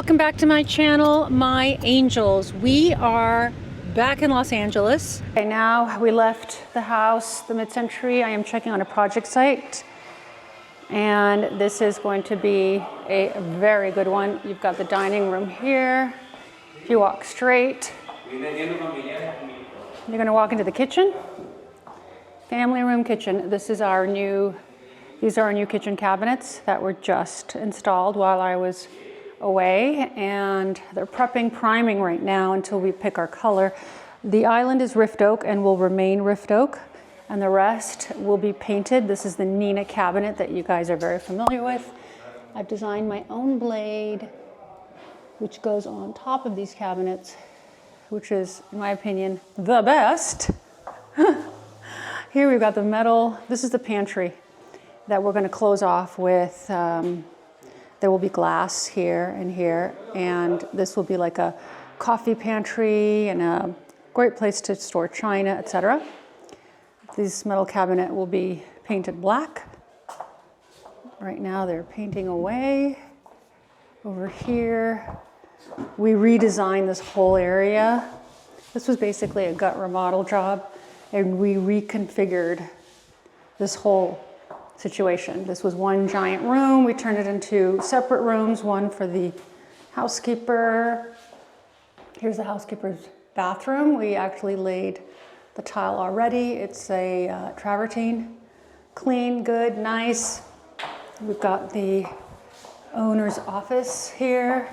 Welcome back to my channel, my angels. We are back in Los Angeles. Okay, now we left the house, the mid-century. I am checking on a project site, and this is going to be a very good one. You've got the dining room here. If you walk straight, you're gonna walk into the kitchen. Family room kitchen. These are our new kitchen cabinets that were just installed while I was away, and they're prepping priming right now until we pick our color. The island is rift oak and will remain rift oak, and the rest will be painted. This is the Nina cabinet that you guys are very familiar with. I've designed my own blade, which goes on top of these cabinets, which is, in my opinion, the best. Here we've got the metal. This is the pantry that we're going to close off with. There will be glass here, and this will be like a coffee pantry and a great place to store china, etc. This metal cabinet will be painted black. Right now they're painting away. Over here, we redesigned this whole area. This was basically a gut remodel job, and we reconfigured this whole situation. This was one giant room. We turned it into separate rooms, one for the housekeeper. Here's the housekeeper's bathroom. We actually laid the tile already. It's a travertine. Clean, good, nice. We've got the owner's office here.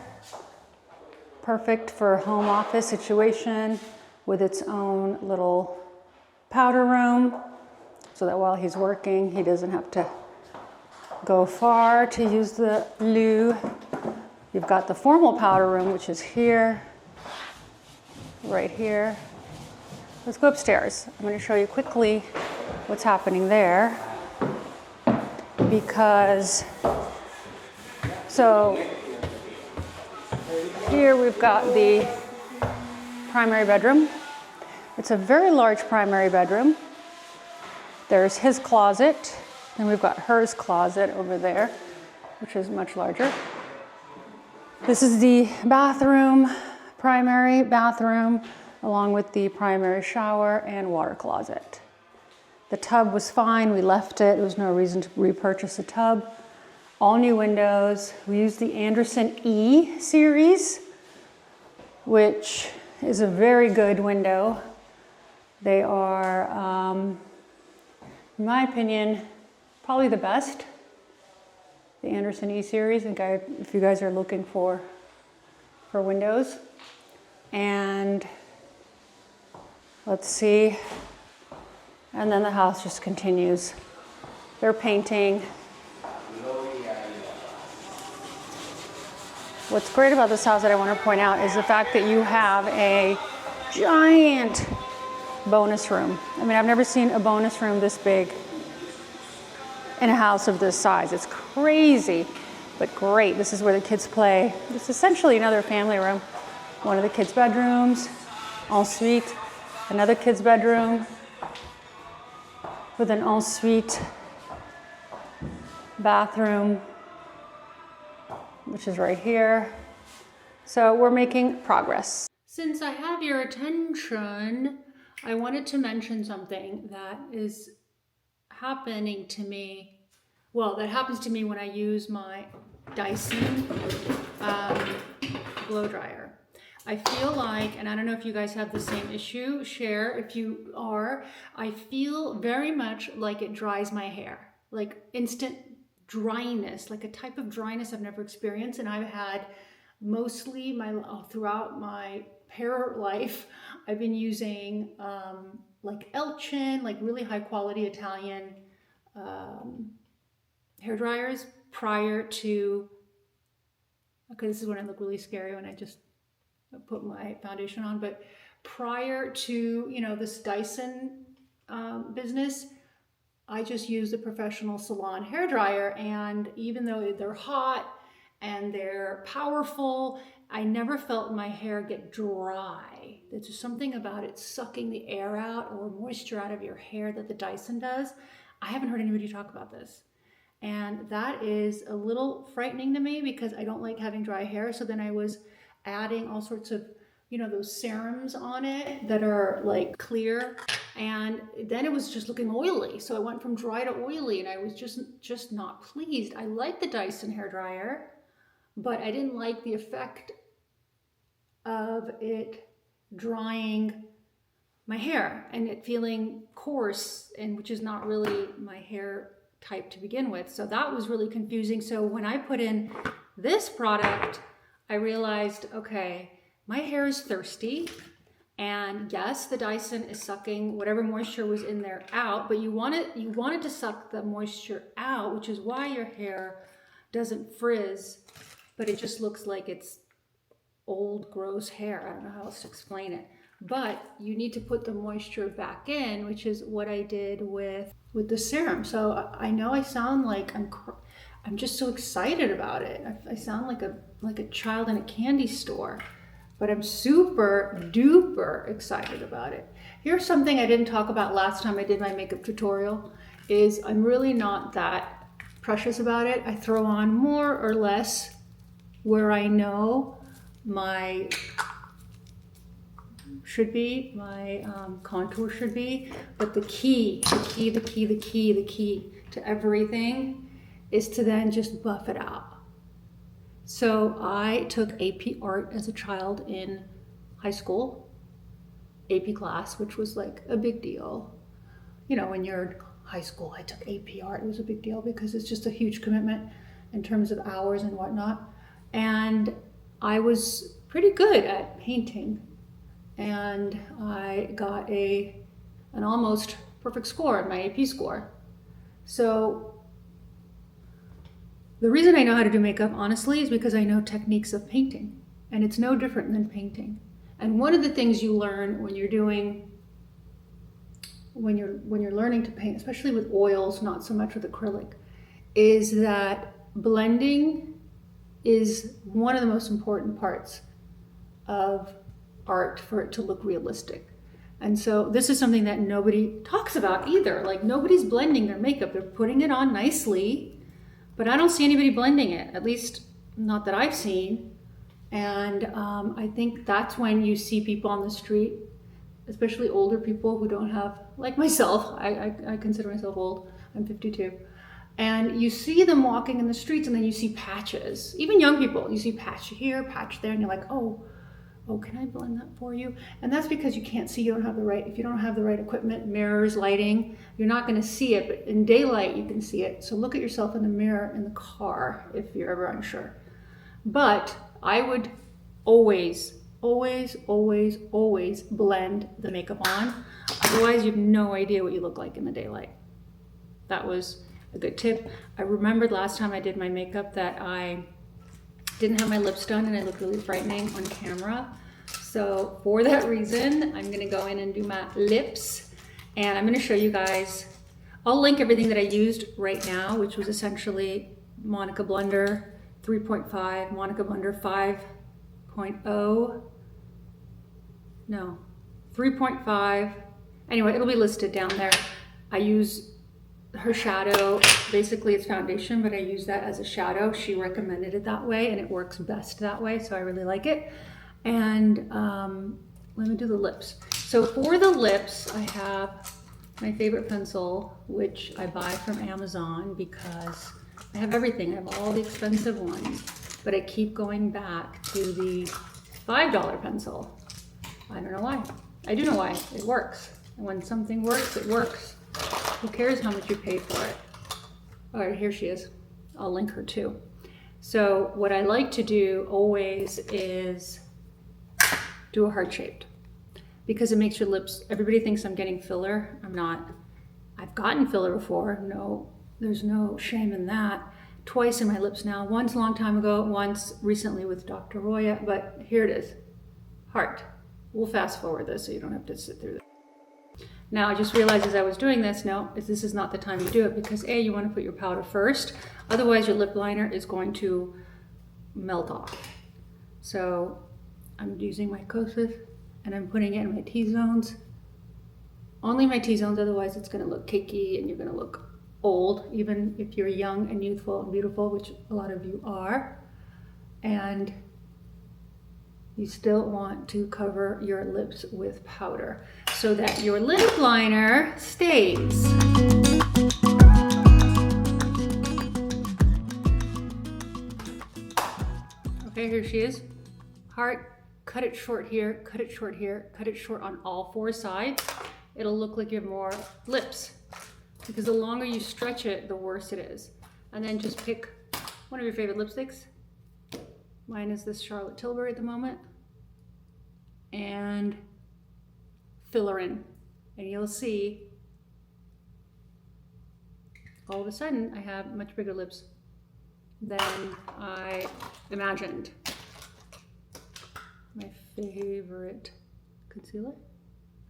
Perfect for a home office situation with its own little powder room, so that while he's working, he doesn't have to go far to use the loo. You've got the formal powder room, which is here, right here. Let's go upstairs. I'm going to show you quickly what's happening there, because, so here we've got the primary bedroom. It's a very large primary bedroom. There's his closet, and we've got hers closet over there, which is much larger. This is the bathroom, primary bathroom, along with the primary shower and water closet. The tub was fine, we left it. There was no reason to repurchase a tub. All new windows. We used the Anderson E series, which is a very good window. They are, in my opinion, probably the best. The Anderson E series, and if you guys are looking for windows. And let's see. And then the house just continues. They're painting. What's great about this house that I want to point out is the fact that you have a giant bonus room. I mean, I've never seen a bonus room this big in a house of this size. It's crazy, but great. This is where the kids play. It's essentially another family room. One of the kids' bedrooms, ensuite, another kid's bedroom with an ensuite bathroom, which is right here. So we're making progress. Since I have your attention, I wanted to mention something that is happening to me. Well, that happens to me when I use my Dyson blow dryer. I feel like, and I don't know if you guys have the same issue, share if you are, I feel very much like it dries my hair, like instant dryness, like a type of dryness I've never experienced. And I've had mostly throughout my hair life, I've been using like Elchin, like really high quality Italian hair dryers prior to, okay, this is when I look really scary when I just put my foundation on, but prior to, you know, this Dyson business, I just used a professional salon hair dryer, and even though they're hot and they're powerful, I never felt my hair get dry. There's just something about it sucking the air out or moisture out of your hair that the Dyson does. I haven't heard anybody talk about this. And that is a little frightening to me because I don't like having dry hair. So then I was adding all sorts of, those serums on it that are like clear. And then it was just looking oily. So I went from dry to oily and I was just not pleased. I like the Dyson hair dryer, but I didn't like the effect of it drying my hair and it feeling coarse, and which is not really my hair type to begin with. So that was really confusing. So when I put in this product, I realized, okay, my hair is thirsty. And yes, the Dyson is sucking whatever moisture was in there out, but you want it to suck the moisture out, which is why your hair doesn't frizz, but it just looks like it's old, gross hair. I don't know how else to explain it. But you need to put the moisture back in, which is what I did with the serum. So I know I sound like I'm just so excited about it. I sound like a child in a candy store, but I'm super duper excited about it. Here's something I didn't talk about last time I did my makeup tutorial, is I'm really not that precious about it. I throw on more or less where I know my contour should be, but the key to everything is to then just buff it out. So I took AP art as a child in high school, AP class, which was like a big deal. When you're in high school, I took AP art. It was a big deal because it's just a huge commitment in terms of hours and whatnot. And I was pretty good at painting. And I got an almost perfect score in my AP score. So the reason I know how to do makeup, honestly, is because I know techniques of painting. And it's no different than painting. And one of the things you learn when you're learning to paint, especially with oils, not so much with acrylic, is that blending is one of the most important parts of art for it to look realistic. And so this is something that nobody talks about either. Like, nobody's blending their makeup. They're putting it on nicely, but I don't see anybody blending it, at least not that I've seen. And I think that's when you see people on the street, especially older people who don't have, like myself, I consider myself old, I'm 52. And you see them walking in the streets and then you see patches. Even young people, you see patch here, patch there, and you're like, oh, can I blend that for you? And that's because you can't see, if you don't have the right equipment, mirrors, lighting, you're not gonna see it, but in daylight you can see it. So look at yourself in the mirror in the car if you're ever unsure. But I would always blend the makeup on. Otherwise you have no idea what you look like in the daylight. That was a good tip. I remembered last time I did my makeup that I didn't have my lips done and I looked really frightening on camera. So for that reason, I'm gonna go in and do my lips, and I'm gonna show you guys, I'll link everything that I used right now, which was essentially Monica Blender 3.5, Monica Blender 5.0, no, 3.5. Anyway, it'll be listed down there. I use her shadow, basically it's foundation, but I use that as a shadow. She recommended it that way and it works best that way, so I really like it. And let me do the lips. So for the lips, I have my favorite pencil, which I buy from Amazon because I have everything. I have all the expensive ones, but I keep going back to the $5 pencil. I don't know why. I do know why. It works. And when something works, it works. Who cares how much you pay for it? All right, here she is. I'll link her too. So what I like to do always is do a heart-shaped, because it makes your lips, everybody thinks I'm getting filler. I'm not. I've gotten filler before. No, there's no shame in that. Twice in my lips now. Once a long time ago, once recently with Dr. Roya, but here it is. Heart. We'll fast forward this so you don't have to sit through this. Now I just realized as I was doing this, no, this is not the time to do it, because A, you want to put your powder first, otherwise your lip liner is going to melt off. So I'm using my Kosas and I'm putting it in my T-zones. Only my T-zones, otherwise it's going to look cakey and you're going to look old, even if you're young and youthful and beautiful, which a lot of you are, and you still want to cover your lips with powder so that your lip liner stays. Okay, here she is. Heart, cut it short here, cut it short here, cut it short on all four sides. It'll look like you have more lips, because the longer you stretch it, the worse it is. And then just pick one of your favorite lipsticks. Mine is this Charlotte Tilbury at the moment. And fill her in. And you'll see, all of a sudden, I have much bigger lips than I imagined. My favorite concealer.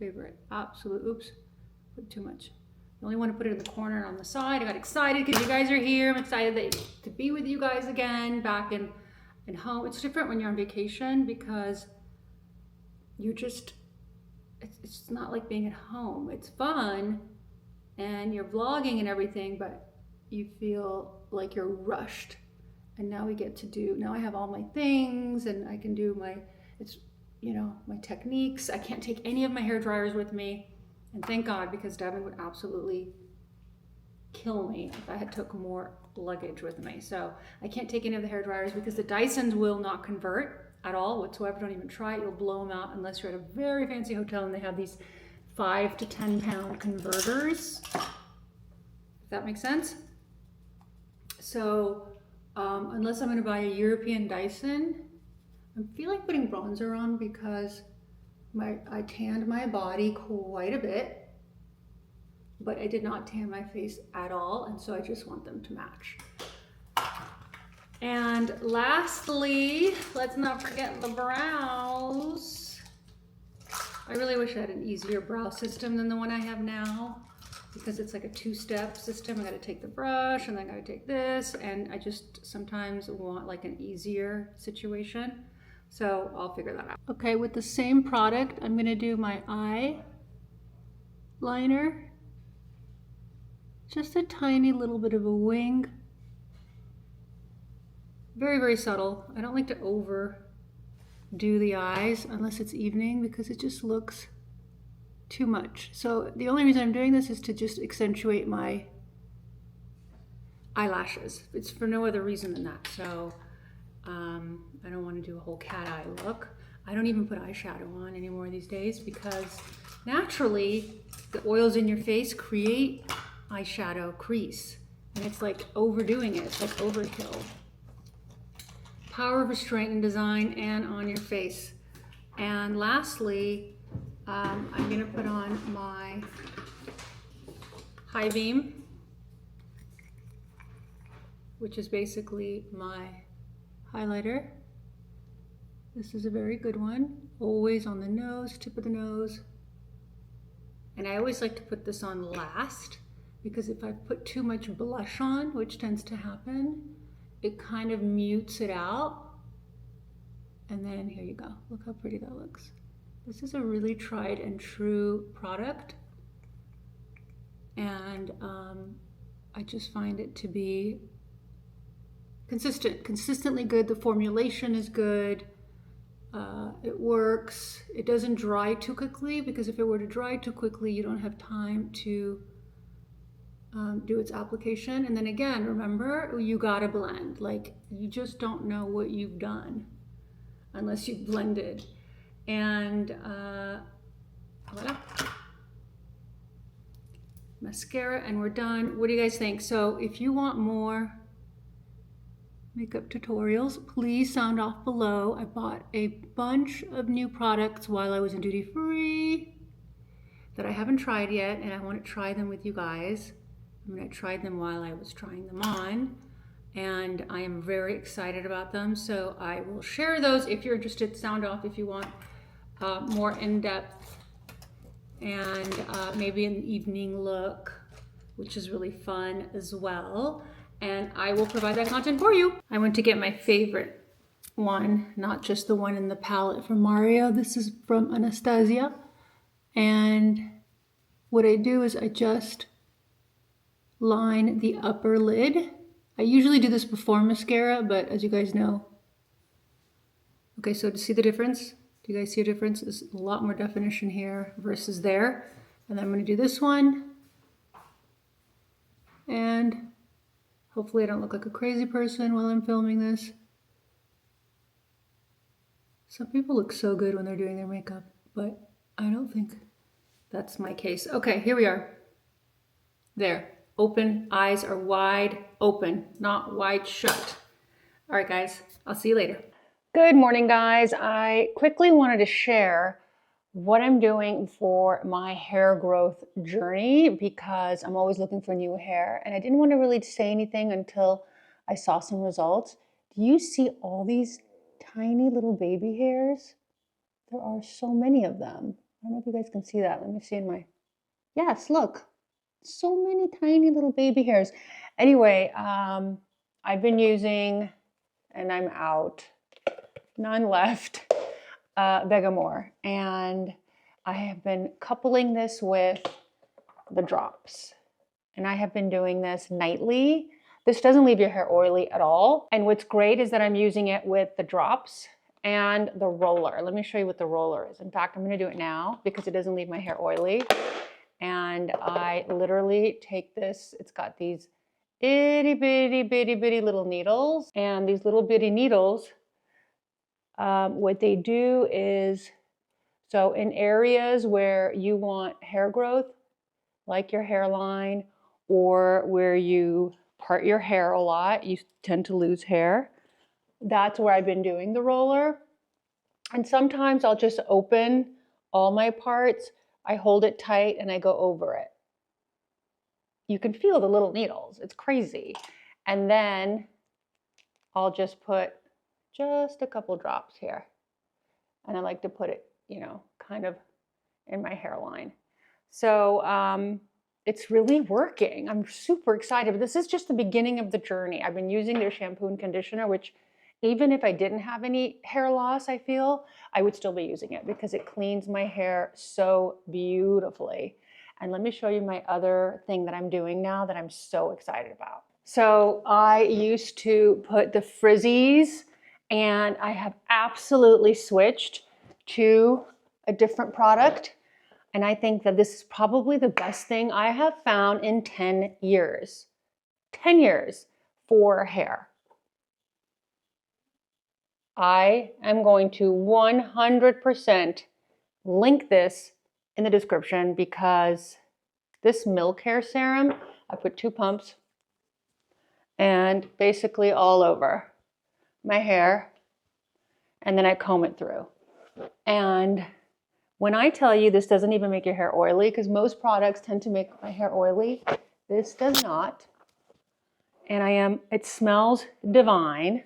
Favorite. Absolute. Oops. Put too much. You only want to put it in the corner and on the side. I got excited because you guys are here. I'm excited to be with you guys again, back in home. It's different when you're on vacation because you just, it's not like being at home. It's fun and you're vlogging and everything, but you feel like you're rushed. And now now I have all my things and I can do my techniques. I can't take any of my hair dryers with me. And thank God, because Devin would absolutely kill me if I had took more luggage with me. So I can't take any of the hair dryers because the Dysons will not convert at all whatsoever. Don't even try it. You'll blow them out unless you're at a very fancy hotel and they have these 5 to 10 pound converters. If that makes sense. So unless I'm going to buy a European Dyson, I feel like putting bronzer on because I tanned my body quite a bit, but I did not tan my face at all, and so I just want them to match. And lastly, let's not forget the brows. I really wish I had an easier brow system than the one I have now, because it's like a 2-step system. I gotta take the brush and then I gotta take this, and I just sometimes want like an easier situation. So I'll figure that out. Okay, with the same product, I'm gonna do my eye liner. Just a tiny little bit of a wing. Very, very subtle. I don't like to overdo the eyes unless it's evening because it just looks too much. So the only reason I'm doing this is to just accentuate my eyelashes. It's for no other reason than that. So I don't want to do a whole cat eye look. I don't even put eyeshadow on anymore these days because naturally the oils in your face create eyeshadow crease, and it's like overdoing it. It's like overkill. Power of restraint in design and on your face. And lastly, I'm going to put on my High Beam, which is basically my highlighter. This is a very good one, always on the nose, tip of the nose. And I always like to put this on last because if I put too much blush on, which tends to happen, it kind of mutes it out. And then here you go. Look how pretty that looks. This is a really tried and true product. And I just find it to be consistently good. The formulation is good. It works. It doesn't dry too quickly because if it were to dry too quickly, you don't have time to do its application. And then again, remember, you gotta blend. Like, you just don't know what you've done unless you've blended. And voila. Mascara, and we're done. What do you guys think? So if you want more makeup tutorials, please sound off below. I bought a bunch of new products while I was in duty free that I haven't tried yet, and I want to try them with you guys. I mean, I tried them while I was trying them on, and I am very excited about them. So I will share those if you're interested. Sound off if you want more in-depth and maybe an evening look, which is really fun as well. And I will provide that content for you. I went to get my favorite one, not just the one in the palette from Mario. This is from Anastasia. And what I do is I just line the upper lid. I usually do this before mascara, but as you guys know. Okay, so to see the difference, do you guys see a difference? There's a lot more definition here versus there. And then I'm gonna do this one. And hopefully I don't look like a crazy person while I'm filming this. Some people look so good when they're doing their makeup, but I don't think that's my case. Okay, here we are. There, open, eyes are wide open, not wide shut. All right, guys, I'll see you later. Good morning, guys. I quickly wanted to share what I'm doing for my hair growth journey because I'm always looking for new hair and I didn't want to really say anything until I saw some results. Do you see all these tiny little baby hairs? There are so many of them. I don't know if you guys can see that. Let me see in my, yes, look, so many tiny little baby hairs. Anyway, I've been using, and I'm out, none left, Vegamore. And I have been coupling this with the drops. And I have been doing this nightly. This doesn't leave your hair oily at all. And what's great is that I'm using it with the drops and the roller. Let me show you what the roller is. In fact, I'm gonna do it now because it doesn't leave my hair oily. And I literally take this, it's got these itty bitty little needles. And these little bitty needles, what they do is, so in areas where you want hair growth, like your hairline, or where you part your hair a lot, you tend to lose hair. That's where I've been doing the roller. And sometimes I'll just open all my parts, I hold it tight and I go over it. You can feel the little needles, it's crazy. And then I'll just put just a couple drops here. And I like to put it, you know, kind of in my hairline. So it's really working. I'm super excited, but this is just the beginning of the journey. I've been using their shampoo and conditioner, which even if I didn't have any hair loss, I feel, I would still be using it because it cleans my hair so beautifully. And let me show you my other thing that I'm doing now that I'm so excited about. So I used to put the frizzies and I have absolutely switched to a different product. And I think that this is probably the best thing I have found in 10 years. 10 years for hair. I am going to 100% link this in the description because this milk hair serum, I put 2 pumps and basically all over my hair, and then I comb it through. And when I tell you this doesn't even make your hair oily, because most products tend to make my hair oily, this does not. And it smells divine.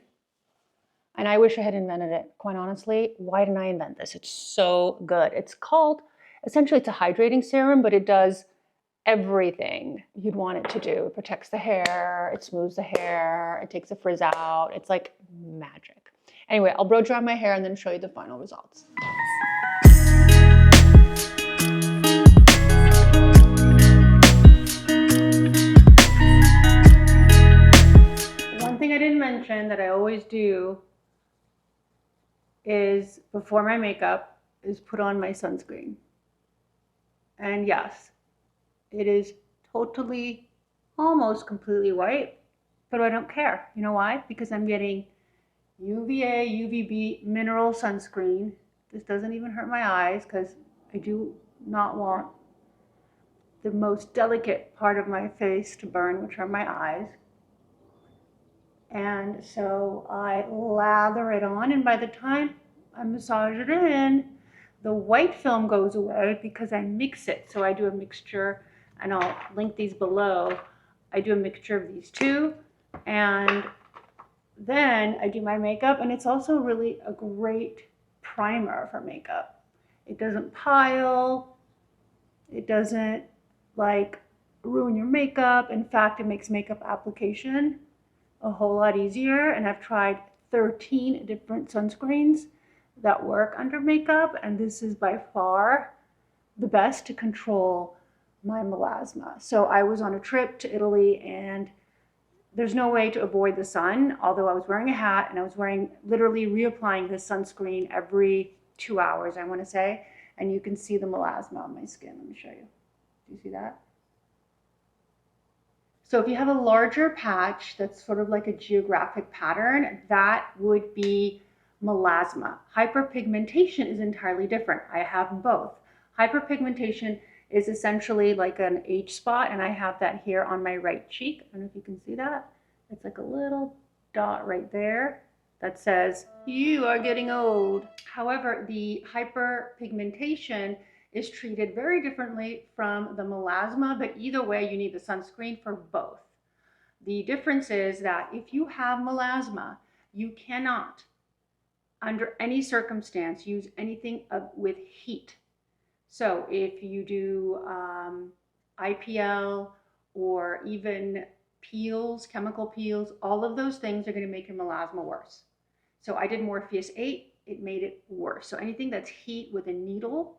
And I wish I had invented it, quite honestly. Why didn't I invent this? It's so good. It's called, essentially it's a hydrating serum, but it does everything you'd want it to do. It protects the hair, it smooths the hair, it takes the frizz out. It's like magic. Anyway, I'll blow dry my hair and then show you the final results. One thing I didn't mention that I always do is before my makeup is put on my sunscreen. And yes, it is totally, almost completely white, but I don't care. You know why? Because I'm getting UVA, UVB mineral sunscreen. This doesn't even hurt my eyes because I do not want the most delicate part of my face to burn, which are my eyes. And so I lather it on, and by the time I massage it in, the white film goes away because I mix it. So I do a mixture, and I'll link these below. I do a mixture of these two, and then I do my makeup, and it's also really a great primer for makeup. It doesn't pile, it doesn't like ruin your makeup. In fact, it makes makeup application a whole lot easier. And I've tried 13 different sunscreens that work under makeup, and this is by far the best to control my melasma. So I was on a trip to Italy, and there's no way to avoid the sun, although I was wearing a hat and I was literally reapplying this sunscreen every 2 hours, I want to say. And you can see the melasma on my skin. Let me show you. Do you see that? So if you have a larger patch that's sort of like a geographic pattern, that would be melasma. Hyperpigmentation is entirely different. I have both. Hyperpigmentation is essentially like an H spot, and I have that here on my right cheek. I don't know if you can see that. It's like a little dot right there that says, you are getting old. However, the hyperpigmentation is treated very differently from the melasma, but either way, you need the sunscreen for both. The difference is that if you have melasma, you cannot, under any circumstance, use anything with heat. So if you do IPL or even peels, chemical peels, all of those things are going to make your melasma worse. So I did Morpheus 8, it made it worse. So anything that's heat with a needle,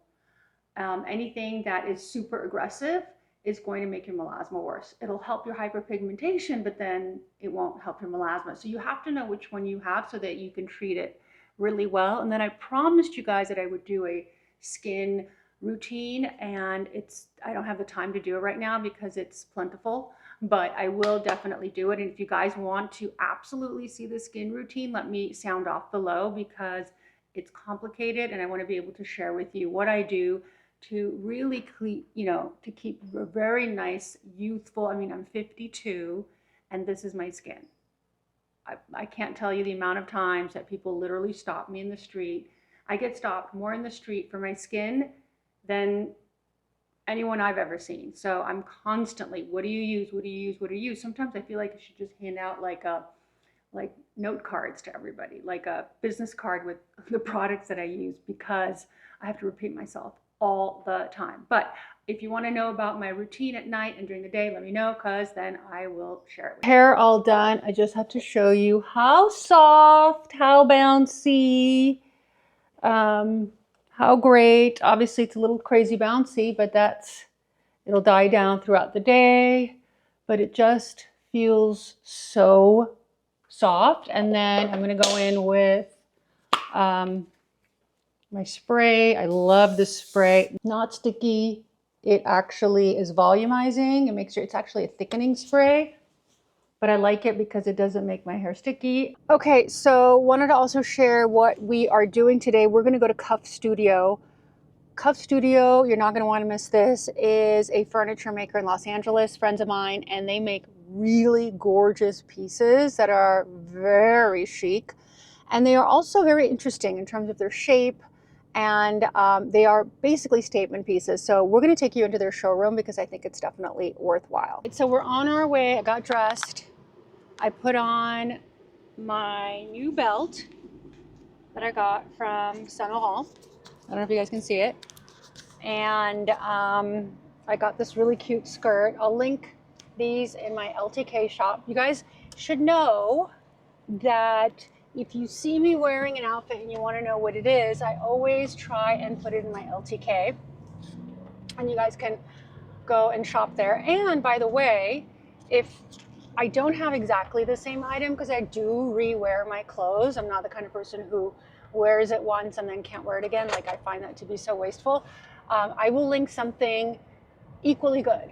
anything that is super aggressive is going to make your melasma worse. It'll help your hyperpigmentation, but then it won't help your melasma. So you have to know which one you have so that you can treat it really well. And then I promised you guys that I would do a skin routine, and I don't have the time to do it right now because it's plentiful, but I will definitely do it. And if you guys want to absolutely see the skin routine, let me sound off below, because it's complicated and I want to be able to share with you what I do to really to keep a very nice, youthful, I mean, I'm 52 and this is my skin. I can't tell you the amount of times that people literally stop me in the street. I get stopped more in the street for my skin than anyone I've ever seen. So I'm constantly, what do you use? What do you use? What do you use? Sometimes I feel like I should just hand out like note cards to everybody, like a business card with the products that I use, because I have to repeat myself all the time. But if you want to know about my routine at night and during the day, let me know, because then I will share it with you. Hair all done. I just have to show you how soft, how bouncy, how great. Obviously it's a little crazy bouncy, but it'll die down throughout the day, but it just feels so soft. And then I'm going to go in with my spray. I love this spray. Not sticky. It actually is volumizing. It makes sure it's actually a thickening spray, but I like it because it doesn't make my hair sticky. Okay, so wanted to also share what we are doing today. We're going to go to Cuff Studio. Cuff Studio, you're not going to want to miss this, is a furniture maker in Los Angeles, friends of mine, and they make really gorgeous pieces that are very chic. And they are also very interesting in terms of their shape, and they are basically statement pieces. So we're going to take you into their showroom because I think it's definitely worthwhile. So we're on our way. I got dressed. I put on my new belt that I got from Saint Laurent. I don't know if you guys can see it. And I got this really cute skirt. I'll link these in my LTK shop. You guys should know that if you see me wearing an outfit and you want to know what it is, I always try and put it in my LTK. And you guys can go and shop there. And by the way, if I don't have exactly the same item, because I do re-wear my clothes. I'm not the kind of person who wears it once and then can't wear it again. Like, I find that to be so wasteful. I will link something equally good.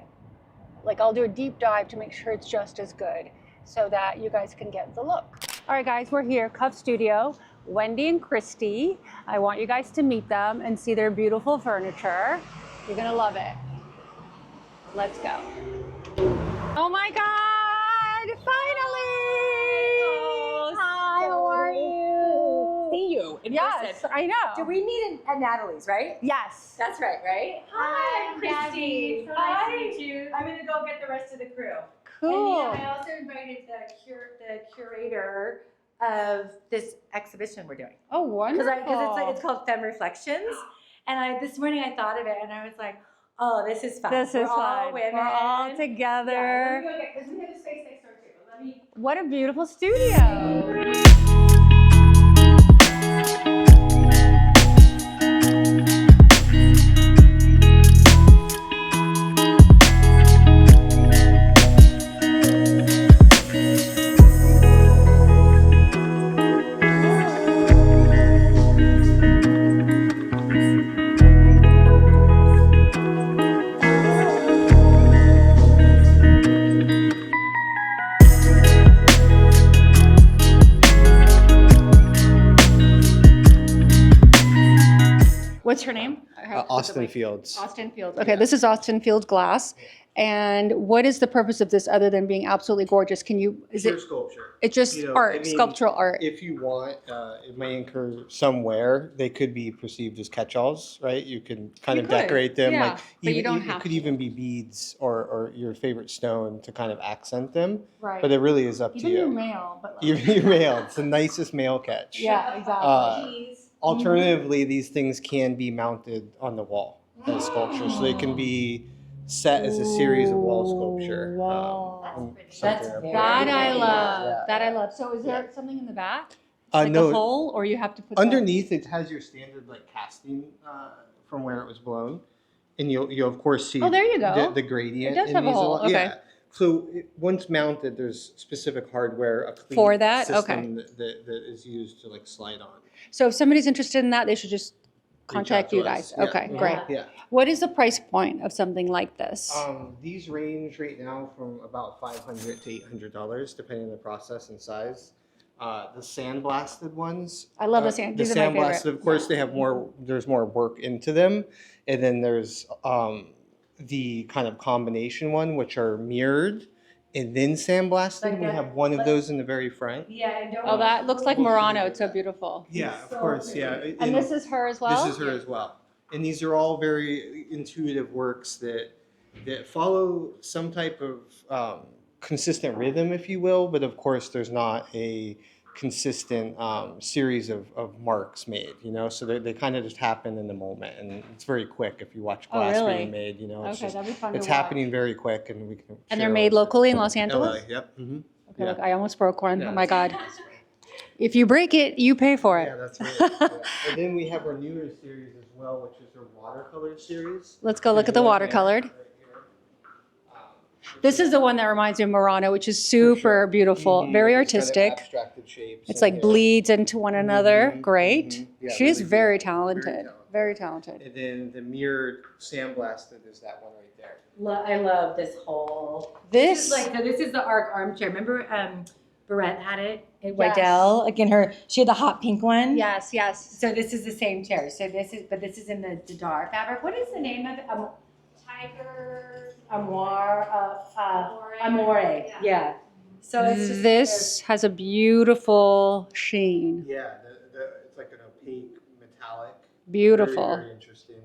Like, I'll do a deep dive to make sure it's just as good so that you guys can get the look. All right, guys, we're here, Cuff Studio, Wendy and Christy. I want you guys to meet them and see their beautiful furniture. You're gonna love it. Let's go. Oh my God, finally! Hi, how are you? See you in person. I know. Do we meet at Natalie's, right? Yes. That's right? Hi, I'm Christy. So nice to meet you. I'm gonna go get the rest of the crew. Cool. And I also invited the curator of this exhibition we're doing. Oh, wonderful. Because it's called Femme Reflections. And this morning I thought of it and I was like, oh, this is fun. This is fun. Women. We're all together. Yeah, let me go get, because we have a space next door too. But let me. What a beautiful studio. What's her name? Austin Fields. Austin Fields. Okay, this is Austin Fields glass. And what is the purpose of this other than being absolutely gorgeous? Is Pure it, sculpture. it's just You know, art, I mean, sculptural art? If you want, it may incur some wear. They could be perceived as catch-alls, right? You can kind You of could, decorate them. yeah, Like but you even, don't it have could to. even be beads or your favorite stone to kind of accent them. Right. But it really is up to Even your you. mail. But like, Even your mail. It's the nicest mail catch. yeah, exactly. Alternatively, these things can be mounted on the wall as sculpture. So they can be set as a series of wall sculpture. Wow. and That's something very up there. That I pretty. love. Yeah. That I love. So is there something in the back? Uh, Like no, a hole, or you have to put the- underneath it has your standard like casting from where it was blown, and you'll of course see Oh, there you go. the gradient. It does in have a these hole, lot. okay. Yeah. So once mounted, there's specific hardware, a cleat For that? system that is used to like slide on. So if somebody's interested in that, they should just Reach out contact to you us. guys. Yeah. Okay, Mhm. great. Yeah. What is the price point of something like this? These range right now from about $500 to $800, depending on the process and size. The sandblasted ones. I love the sand- The these are my favorite. sandblasted, of course, they have more. There's more work into them, and then there's the kind of combination one, which are mirrored and then sandblasted. Like We a- have one of those in the very front. Yeah, and don't. Oh, that looks like Murano. It's so beautiful. Yeah, of So course. pretty. Yeah, And this is her as well? This is her as well. And these are all very intuitive works that follow some type of consistent rhythm, if you will. But of course, there's not a consistent series of marks made, you know? So they kind of just happen in the moment. And it's very quick if you watch Oh, glass really? being made, you know? It's Okay, just, that'd be fun to it's watch. happening very quick and we can And they're share made it. locally in Los LA, Angeles? yep. Mm-hmm. Okay, look, I almost broke one. Yeah. Oh my God. If you break it, you pay for Yeah, it. that's right. Yeah. And then we have our newer series as well, which is our watercolor series. Let's go look at the There's one watercolored. right here. This is the one that reminds me of Murano, which is For super sure. beautiful, Mhm. very It's kind of artistic. abstracted shapes It's in like here. bleeds into one another. Mhm, Great. mhm. Yeah, She's really very cool. talented. Very talented. And then the mirrored sandblasted is that one right there. I love this whole. This, This is the Arc armchair. Remember, Barrette had it at Yes. Waddell. Again, she had the hot pink one. yes, yes. So this is the same chair. So this is in the dark fabric. What is the name of it? Tiger. Amore. Amore. Amore. Yeah. So it's just This has a beautiful sheen. Yeah, it's like an opaque metallic. Beautiful. Very, very interesting.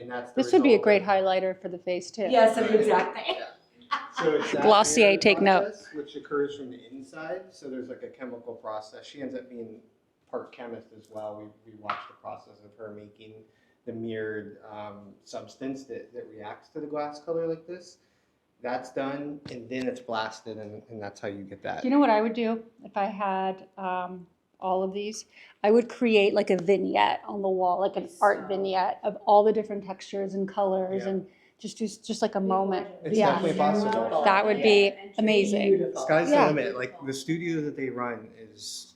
And that's the This would be a result great of- highlighter for the face too. Yes, exactly. Yeah. So it's that Glossier, mirrored take note. process, which occurs from the inside. So there's like a chemical process. She ends up being part chemist as well. We watched the process of her making the mirrored substance that reacts to the glass color like this. That's done, and then it's blasted, and that's how you get that. Do you know what I would do if I had all of these? I would create like a vignette on the wall, like an art vignette of all the different textures and colors, Yeah. and just like a moment. It's Yeah. definitely possible. That would be amazing. Sky's Yeah. the limit. Like the studio that they run is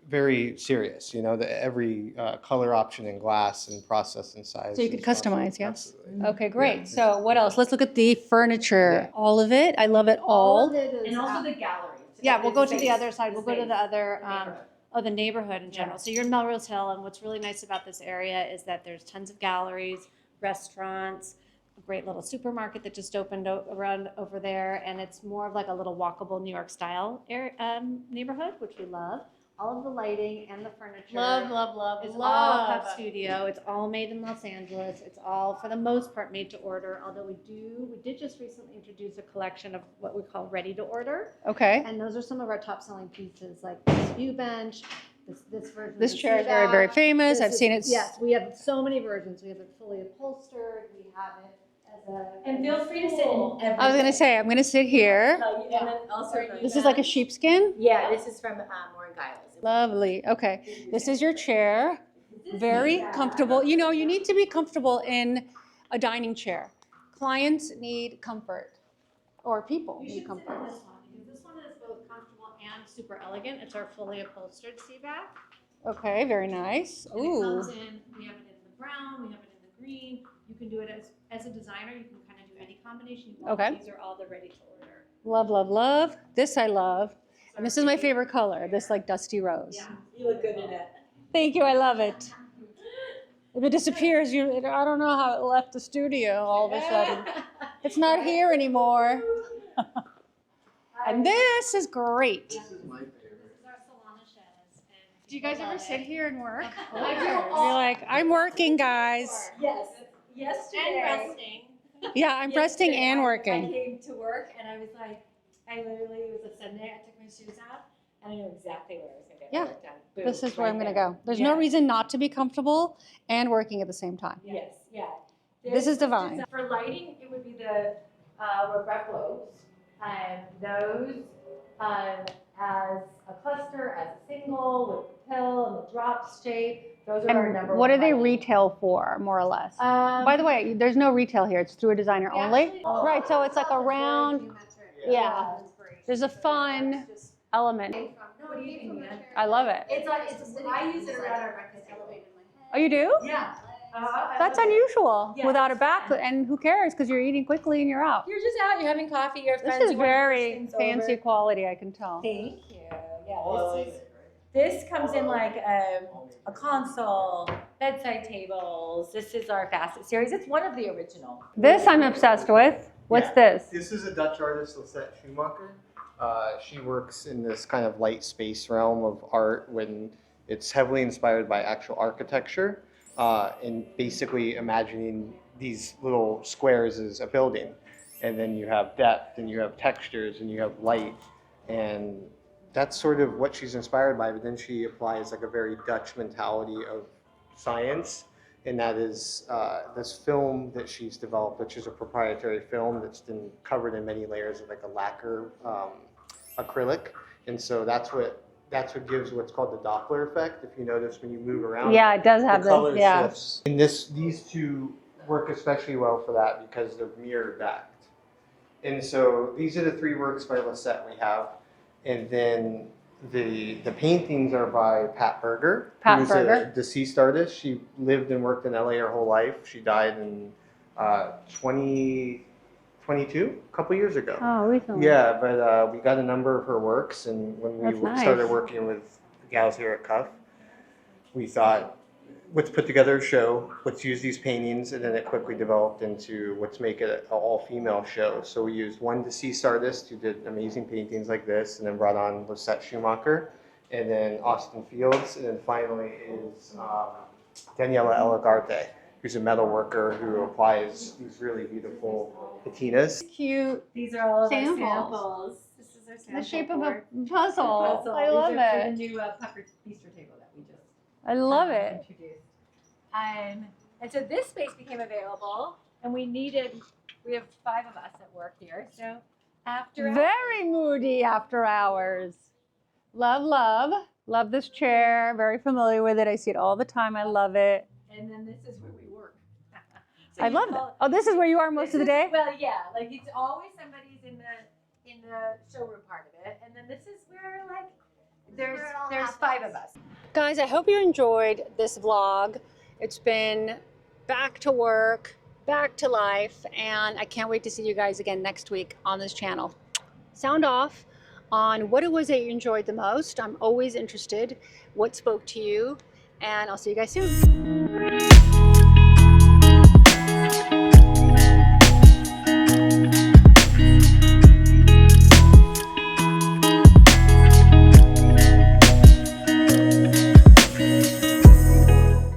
very serious. You know, every color option in glass and process and size. So you could is awesome. customize, yes? Absolutely. Okay, great. Yeah. So what else? Let's look at the furniture. All of it. I love it all. of it is. And also the gallery. Yeah, we'll go to the space. other side. We'll go to space. the other, neighborhood. the neighborhood in general. Yeah. So you're in Melrose Hill, and what's really nice about this area is that there's tons of galleries, restaurants, a great little supermarket that just opened around over there, and it's more of like a little walkable New York style neighborhood, which we love. All of the lighting and the furniture. Love, love, love, It's all love. Puff Studio. It's all made in Los Angeles. It's all, for the most part, made to order. Although we did just recently introduce a collection of what we call ready to order, Okay. and those are some of our top selling pieces, like this view bench, this version. of This the chair is seat very, very back. famous. This I've is- seen it. Yes, we have so many versions. We have it fully upholstered. We have it as a. And feel free to sit in every. I was gonna say, I'm gonna sit here. And then also. This is like a sheepskin. Yeah, this is from Warren Giles. Lovely. Okay. This is your chair. Very comfortable. You know, you need to be comfortable in a dining chair. Clients need comfort, or people You need should sit comfort. in this one, because this one is both comfortable and super elegant. It's our fully upholstered seat back. Okay, very nice. And it Ooh. comes in, we have it in the brown, we have it in the green. You can do it as a designer, you can kind of do any combination you want. Okay. These are all the ready to order. Love, love, love. This I love. And this is my favorite color, this like dusty rose. Yeah. You look good in it. Thank you, I love it. If it disappears, I don't know how it left the studio all of a sudden. It's not here anymore. And this is great. This is my favorite. This is our salon chaise. Do you guys ever sit here and work? I do. You're like, I'm working, guys. Yes. Yesterday. And resting. Yeah, I'm resting and I working. came to work and I was like, it was a Sunday, I took my shoes out and I knew exactly where I was going to get Yeah. my work done. Boom, This is where right I'm going to there. go. There's no Yeah. reason not to be comfortable and working at the same time. Yes, yeah. This is was divine. designed- For lighting, it would be the regret globes. Those as a cluster, as a single, with the pill and the drop shape. Those are our number And one. what do they lighting. retail for, more or less? By the way, there's no retail here. It's through a designer We only. actually- Right, so it's like a round, Geometric. yeah. Inspiration. There's a fun element. What do you think, man? I love it. It's like, I use it around our breakfast table. Oh, you do? Yeah. That's unusual. Yes. Without a back, and who cares? Because you're eating quickly and you're out. You're just out, you're having coffee, your friends. This is you wanna push very things fancy over. quality, I can tell. Thank you. Yeah, All this LA, is. This comes in like a console, bedside tables. This is our facet series. It's one of the original. This I'm obsessed with. What's Yeah. this? This is a Dutch artist, Lisette Schumacher. She works in this kind of light space realm of art when it's heavily inspired by actual architecture and basically imagining these little squares as a building. And then you have depth and you have textures and you have light. And that's sort of what she's inspired by, but then she applies like a very Dutch mentality of science. And that is this film that she's developed, which is a proprietary film that's been covered in many layers of like a lacquer acrylic. And so that's what gives what's called the Doppler effect. If you notice when you move around, Yeah, it does have the color this. Yeah. shifts. And these two work especially well for that because they're mirror backed. And so these are the three works by Lisette we have. And then the paintings are by Pat Berger, Pat who's Berger. a deceased artist. She lived and worked in LA her whole life. She died in 2022, a couple years ago. Oh, recently. Yeah, but we got a number of her works, and when we That's nice. started working with the gals here at Cuff, we thought, let's put together a show, let's use these paintings, and then it quickly developed into let's make it an all-female show. So we used one deceased artist who did amazing paintings like this, and then brought on Lisette Schumacher, and then Austin Fields, and then finally is Daniela Elegarte, who's a metal worker who applies these really beautiful patinas. Cute. These are all of Samples. our samples. This is our sample The shape of a board. puzzle. Puzzle. I love These are for it. the new pucker bistro table that we just I love it. introduced. And so this space became available, and we have 5 of us at work here. So after Very moody after hours. Love, love. Love this chair. Very familiar with it. I see it all the time. I love it. and then this is where we work. So I you love it. call- Oh, this is where you are most this of the is- day? Well, yeah, like it's always somebody's in the showroom part of it, and then this is where like there's 5 of us. Guys, I hope you enjoyed this vlog. It's been back to work, back to life, and I can't wait to see you guys again next week on this channel. Sound off on what it was that you enjoyed the most. I'm always interested. What spoke to you? And I'll see you guys soon.